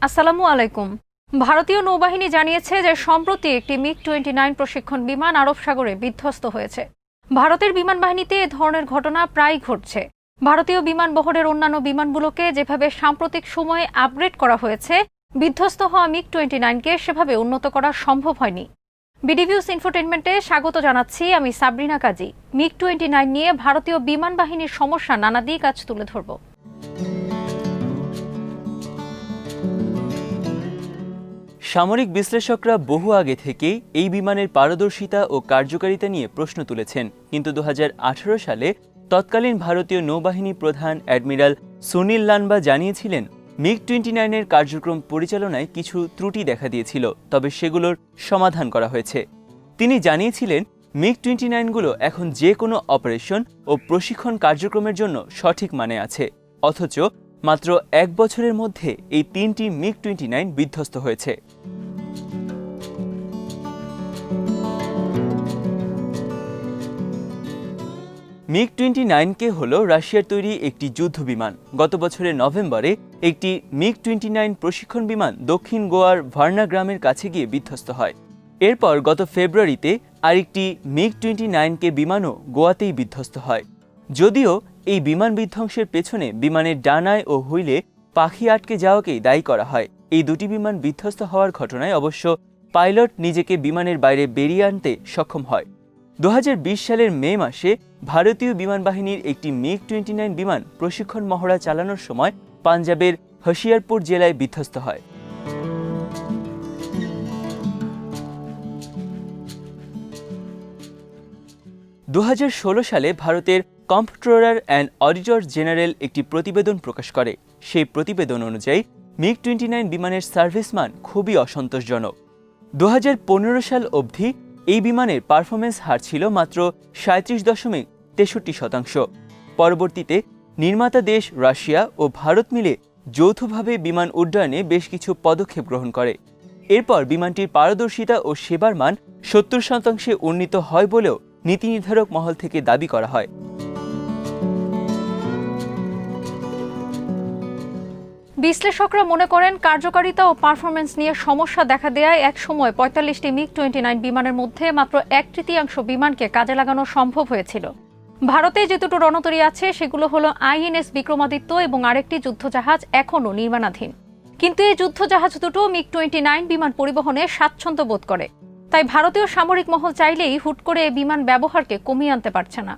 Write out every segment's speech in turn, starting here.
আসসালামু আলাইকুম। ভারতীয় নৌবাহিনী জানিয়েছে যে সম্প্রতি একটি মিগ-29 প্রশিক্ষণ বিমান আরব সাগরে বিধ্বস্ত হয়েছে। ভারতের বিমান বাহিনীতে এ ধরনের ঘটনা প্রায় ঘটছে। ভারতীয় বিমান বহরের অন্যান্য বিমানগুলোকে যেভাবে সাম্প্রতিক সময়ে আপগ্রেড করা হয়েছে, বিধ্বস্ত হওয়া মিগ-29কে সেভাবে উন্নত করা সম্ভব হয়নি। বিডিভিউজ ইনফোটেইনমেন্টে স্বাগত জানাচ্ছি, আমি সাবরিনা কাজী। মিগ-29 নিয়ে ভারতীয় বিমান বাহিনীর সমস্যা নানা দিক আজ তুলে ধরব। সামরিক বিশ্লেষকরা বহু আগে থেকেই এই বিমানের পারদর্শিতা ও কার্যকারিতা নিয়ে প্রশ্ন তুলেছেন, কিন্তু 2018 সালে তৎকালীন ভারতীয় নৌবাহিনী প্রধান অ্যাডমিরাল সুনীল লানবা জানিয়েছিলেন মিগ-29 কার্যক্রম পরিচালনায় কিছু ত্রুটি দেখা দিয়েছিল, তবে সেগুলোর সমাধান করা হয়েছে। তিনি জানিয়েছিলেন মিগ-29গুলো এখন যে কোনো অপারেশন ও প্রশিক্ষণ কার্যক্রমের জন্য সঠিক মানে আছে। অথচ মাত্র এক বছরের মধ্যে এই 3টি মিগ-29 বিধ্বস্ত হয়েছে। মিগ-29 হল রাশিয়ার তৈরি একটি যুদ্ধ বিমান। গত বছরের নভেম্বরে একটি মিগ-29 প্রশিক্ষণ বিমান দক্ষিণ গোয়ার ভার্না গ্রামের কাছে গিয়ে বিধ্বস্ত হয়। এরপর গত ফেব্রুয়ারিতে আরেকটি মিগ-29 বিমানও গোয়াতেই বিধ্বস্ত হয়। যদিও এই বিমান বিধ্বংসের পেছনে বিমানের ডানায় ও হুইলে পাখি আটকে যাওয়াকেই দায়ী করা হয়। এই দুটি বিমান বিধ্বস্ত হওয়ার ঘটনায় অবশ্য পাইলট নিজেকে বিমানের বাইরে বেরিয়ে আনতে সক্ষম হয়। 2020 সালের মে মাসে ভারতীয় বিমান বাহিনীর একটি মিগ-29 বিমান প্রশিক্ষণ মহড়া চালানোর সময় পাঞ্জাবের হশিয়ারপুর জেলায় বিধ্বস্ত হয়। সালে ভারতের কম্পট্রোলার অ্যান্ড অডিটর জেনারেল একটি প্রতিবেদন প্রকাশ করে। সেই প্রতিবেদন অনুযায়ী মিগ-29 বিমানের সার্ভিসমান খুবই অসন্তোষজনক। 2015 সাল অবধি এই বিমানের পারফরমেন্স হার ছিল মাত্র 37.63%। পরবর্তীতে নির্মাতা দেশ রাশিয়া ও ভারত মিলে যৌথভাবে বিমান উড্ডয়নে বেশ কিছু পদক্ষেপ গ্রহণ করে। এরপর বিমানটির পারদর্শিতা ও সেবার মান 70% উন্নীত হয় বলেও নীতি নির্ধারক মহল থেকে দাবি করা হয়। বিশ্লেষকরা মনে করেন, কার্যকারিতা ও পারফরমেন্স নিয়ে সমস্যা দেখা দেয়ায় একসময় 45টি মিগ-29 বিমানের মধ্যে মাত্র 1/3 বিমানকে কাজে লাগানো সম্ভব হয়েছিল। ভারতে যে দুটো রণতরী আছে সেগুলো হলো আইএনএস বিক্রমাদিত্য এবং আরেকটি যুদ্ধজাহাজ এখনও নির্মাণাধীন। কিন্তু এই যুদ্ধজাহাজ দুটো মিগ-29 বিমান পরিবহনে স্বাচ্ছন্দ্য বোধ করে। তাই ভারতীয় সামরিক মহল চাইলেই হুট করে এই বিমান ব্যবহারকে কমিয়ে আনতে পারছে না।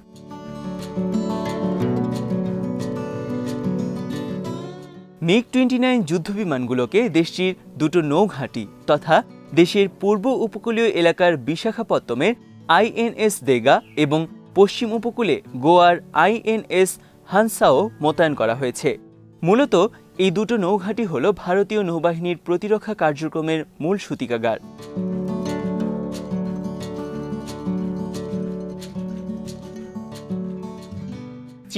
মিগ-29 যুদ্ধবিমানগুলোকে দেশটির দুটো নৌঘাঁটি তথা দেশের পূর্ব উপকূলীয় এলাকার বিশাখাপত্তমের আইএনএস দেগা এবং পশ্চিম উপকূলে গোয়ার আইএনএস হানসাও মোতায়েন করা হয়েছে। মূলত এই দুটো নৌঘাঁটি হল ভারতীয় নৌবাহিনীর প্রতিরক্ষা কার্যক্রমের মূল সূতিকাগার।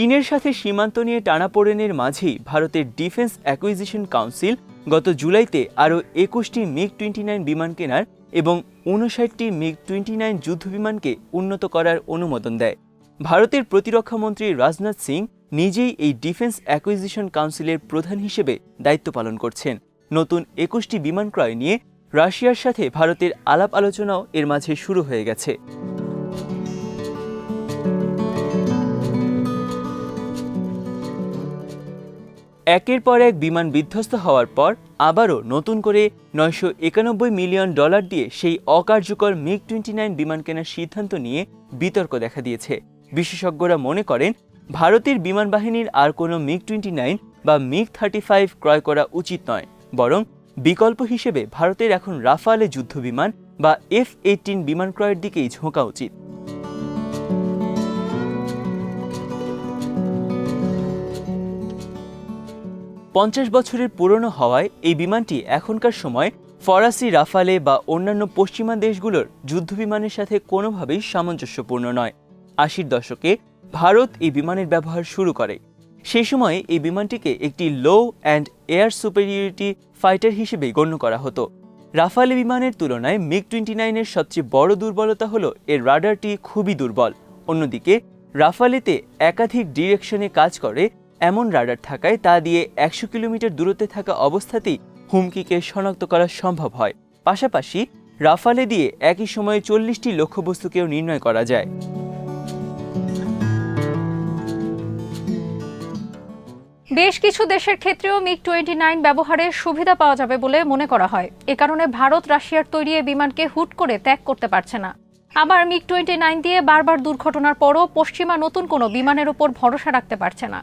চীনের সাথে সীমান্ত নিয়ে টানাপোড়েনের মাঝেই ভারতের ডিফেন্স অ্যাকুইজিশন কাউন্সিল গত জুলাইতে আরও 21টি মিগ-29 বিমান কেনার এবং 59টি মিগ-29 যুদ্ধবিমানকে উন্নত করার অনুমোদন দেয়। ভারতের প্রতিরক্ষামন্ত্রী রাজনাথ সিং নিজেই এই ডিফেন্স অ্যাকুইজিশন কাউন্সিলের প্রধান হিসেবে দায়িত্ব পালন করছেন। নতুন 21টি বিমান ক্রয় নিয়ে রাশিয়ার সাথে ভারতের আলাপ আলোচনাও এর মাঝে শুরু হয়ে গেছে। একের পর এক বিমান বিধ্বস্ত হওয়ার পর আবারও নতুন করে $991 মিলিয়ন দিয়ে সেই অকার্যকর মিগ-29 বিমান কেনার সিদ্ধান্ত নিয়ে বিতর্ক দেখা দিয়েছে। বিশেষজ্ঞরা মনে করেন, ভারতের বিমান বাহিনীর আর কোনো মিগ-29 বা মিগ-35 ক্রয় করা উচিত নয়, বরং বিকল্প হিসেবে ভারতের এখন রাফালে যুদ্ধ বিমান বা F-18 বিমান ক্রয়ের দিকেই ঝোঁকা উচিত। $50 বছরের পুরনো হওয়ায় এই বিমানটি এখনকার সময় ফরাসি রাফালে বা অন্যান্য পশ্চিমা দেশগুলোর যুদ্ধবিমানের সাথে কোনোভাবেই সামঞ্জস্যপূর্ণ নয়। 80-র দশকে ভারত এই বিমানের ব্যবহার শুরু করে। সেই সময়ে এই বিমানটিকে একটি low and air superiority fighter হিসেবে গণ্য করা হতো। রাফালে বিমানের তুলনায় মিগ-29 সবচেয়ে বড় দুর্বলতা হলো এর রাডারটি খুবই দুর্বল। অন্যদিকে রাফালেতে একাধিক ডিরেকশনে কাজ করে এমন রাডার থাকায় তা দিয়ে 100 কিলোমিটার দূরত্বে থাকা অবস্থাতেই হুমকিকে শনাক্ত করা সম্ভব হয়। পাশাপাশি রাফালে দিয়ে একই সময়ে 40টি লক্ষ্যবস্তুকেও নির্ণয় করা যায়। বেশ কিছু দেশের ক্ষেত্রেও MiG-29 ব্যবহারের সুবিধা পাওয়া যাবে বলে মনে করা হয়। এ কারণে ভারত রাশিয়ার তৈরি এই বিমানকে হুট করে ত্যাগ করতে পারছে না। আবার MiG-29 দিয়ে বারবার দুর্ঘটনার পরও পশ্চিমা নতুন কোনো বিমানের উপর ভরসা রাখতে পারছে না।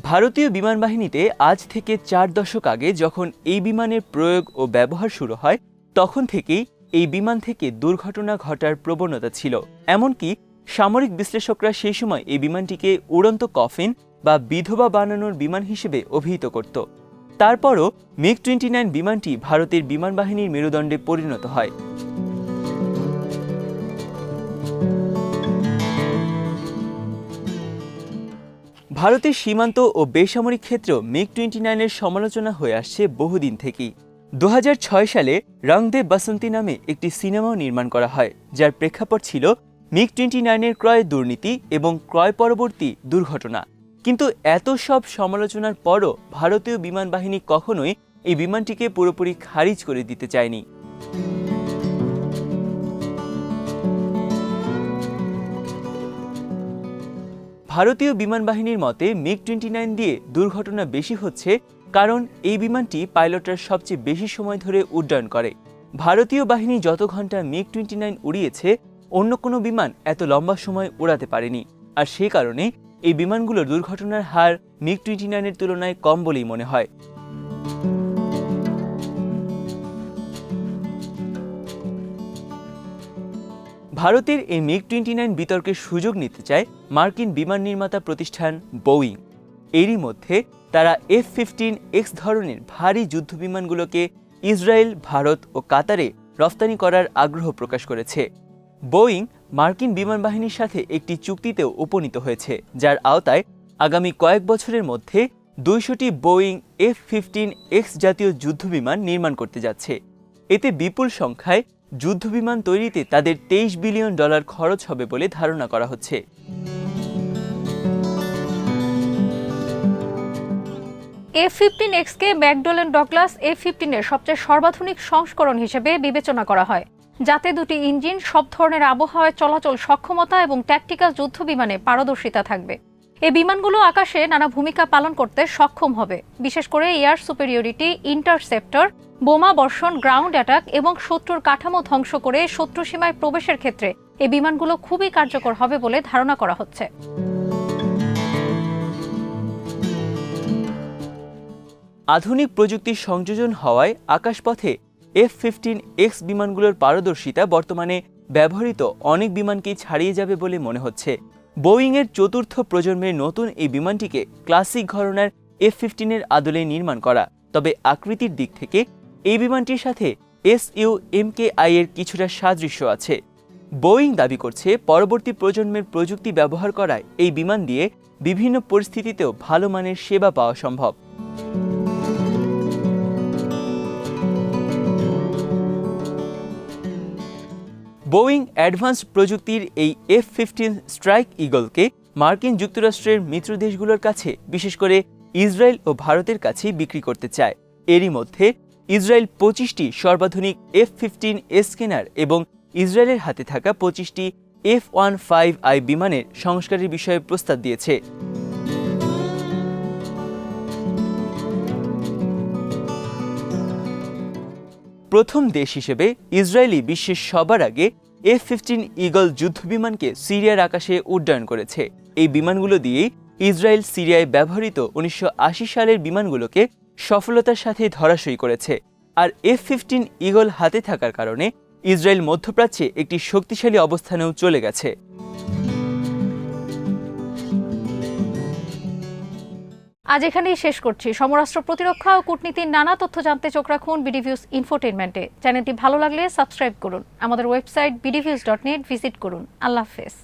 ভারতীয় বিমান বাহিনীতে আজ থেকে 4 দশক আগে যখন এই বিমানের প্রয়োগ ও ব্যবহার শুরু হয়, তখন থেকেই এই বিমান থেকে দুর্ঘটনা ঘটার প্রবণতা ছিল। এমনকি সামরিক বিশ্লেষকরা সেই সময় এই বিমানটিকে উড়ন্ত কফিন বা বিধবা বানানোর বিমান হিসেবে অভিহিত করত। তারপরও MiG-29 বিমানটি ভারতের বিমান বাহিনীর মেরুদণ্ডে পরিণত হয়। ভারতের সীমান্ত ও বেসামরিক ক্ষেত্রেও MiG-29 এর সমালোচনা হয়ে আসছে বহুদিন থেকেই। 2006 সালে রং দে বাসন্তী নামে একটি সিনেমাও নির্মাণ করা হয়, যার প্রেক্ষাপট ছিল MiG-29 এর ক্রয় দুর্নীতি এবং ক্রয় পরবর্তী দুর্ঘটনা। কিন্তু এত সব সমালোচনার পরও ভারতীয় বিমান বাহিনী কখনোই এই বিমানটিকে পুরোপুরি খারিজ করে দিতে চায়নি। ভারতীয় বিমান বাহিনীর মতে MiG-29 দিয়ে দুর্ঘটনা বেশি হচ্ছে কারণ এই বিমানটি পাইলটরা সবচেয়ে বেশি সময় ধরে উড্ডয়ন করে। ভারতীয় বাহিনী যত ঘন্টা MiG-29 উড়িয়েছে, অন্য কোনো বিমান এত লম্বা সময় উড়াতে পারেনি। আর সেই কারণে এই বিমানগুলোর দুর্ঘটনার হার MiG-29 এর তুলনায় কম বলেই মনে হয়। ভারতের এই MiG-29 বিতর্কের সুযোগ নিতে চায় মার্কিন বিমান নির্মাতা প্রতিষ্ঠান বোয়িং। এরই মধ্যে তারা F-15X ধরনের ভারী যুদ্ধবিমানগুলোকে ইসরায়েল, ভারত ও কাতারে রফতানি করার আগ্রহ প্রকাশ করেছে। বোয়িং মার্কিন বিমান বাহিনীর সাথে একটি চুক্তিতেও উপনীত হয়েছে, যার আওতায় আগামী কয়েক বছরের মধ্যে 200টি বোয়িং F-15X জাতীয় যুদ্ধবিমান নির্মাণ করতে যাচ্ছে। এতে বিপুল সংখ্যায় যুদ্ধবিমান তৈরিতে তাদের $23 বিলিয়ন খরচ হবে বলে ধারণা করা হচ্ছে। F-15X কে ম্যাকডোয়েল ডগলাস F-15 এর সবচেয়ে সর্বাধুনিক সংস্করণ হিসেবে বিবেচনা করা হয়, যাতে দুটি ইঞ্জিন, সব ধরনের আবহাওয়ায় চলাচল সক্ষমতা এবং ট্যাকটিক্যাল যুদ্ধ বিমানে পারদর্শিতা থাকবে। এই বিমানগুলো আকাশে নানা ভূমিকা পালন করতে সক্ষম হবে, বিশেষ করে এয়ার সুপেরিয়রিটি, ইন্টারসেপ্টর, বোমা বর্ষণ, গ্রাউন্ড অ্যাটাক এবং শত্রুর কাঠামো ধ্বংস করে শত্রু সীমায় প্রবেশের ক্ষেত্রে এই বিমানগুলো খুবই কার্যকর হবে বলে ধারণা করা হচ্ছে। আধুনিক প্রযুক্তির সংযোজন হওয়ায় আকাশপথে F-15X বিমানগুলোর পারদর্শিতা বর্তমানে ব্যবহৃত অনেক বিমানকেই ছাড়িয়ে যাবে বলে মনে হচ্ছে। বোয়িংয়ের চতুর্থ প্রজন্মের নতুন এই বিমানটিকে ক্লাসিক ঘরানার F-15 এর আদলে নির্মাণ করা। তবে আকৃতির দিক থেকে এই বিমানটির সাথে Su-MKI এর কিছুটা সাদৃশ্য আছে। বোয়িং দাবি করছে পরবর্তী প্রজন্মের প্রযুক্তি ব্যবহার করায় এই বিমান দিয়ে বিভিন্ন পরিস্থিতিতেও ভালো মানের সেবা পাওয়া সম্ভব। বোয়িং অ্যাডভান্স প্রযুক্তির এই F-15 স্ট্রাইক ইগলকে মার্কিন যুক্তরাষ্ট্রের মিত্র দেশগুলোর কাছে, বিশেষ করে ইসরায়েল ও ভারতের কাছে বিক্রি করতে চায়। এরই মধ্যে ইসরায়েল 25টি সর্বাধুনিক F-15S কেনার এবং ইসরায়েলের হাতে থাকা 25টি F-15I বিমানের সংস্কারের বিষয়ে প্রস্তাব দিয়েছে। প্রথম দেশ হিসেবে ইসরায়েলি বিশ্বের সবার আগে F-15 ইগল যুদ্ধবিমানকে সিরিয়ার আকাশে উড্ডয়ন করেছে। এই বিমানগুলো দিয়েই ইসরায়েল সিরিয়ায় ব্যবহৃত 1980 সালের বিমানগুলোকে সফলতার সাথে ধরাশয়ী করেছে। আর F-15 ইগল হাতে থাকার কারণে ইসরায়েল মধ্যপ্রাচ্যে একটি শক্তিশালী অবস্থানেও চলে গেছে। আজ এখানেই শেষ করছি। সমরাষ্ট্র, প্রতিরক্ষা ও কূটনীতির নানা তথ্য জানতে চোখ রাখুন বিডিভিউজ ইনফোটেইনমেন্টে। চ্যানেলটি ভালো লাগলে সাবস্ক্রাইব করুন। আমাদের ওয়েবসাইট bdviews.net ভিজিট করুন। আল্লাহ হাফেজ।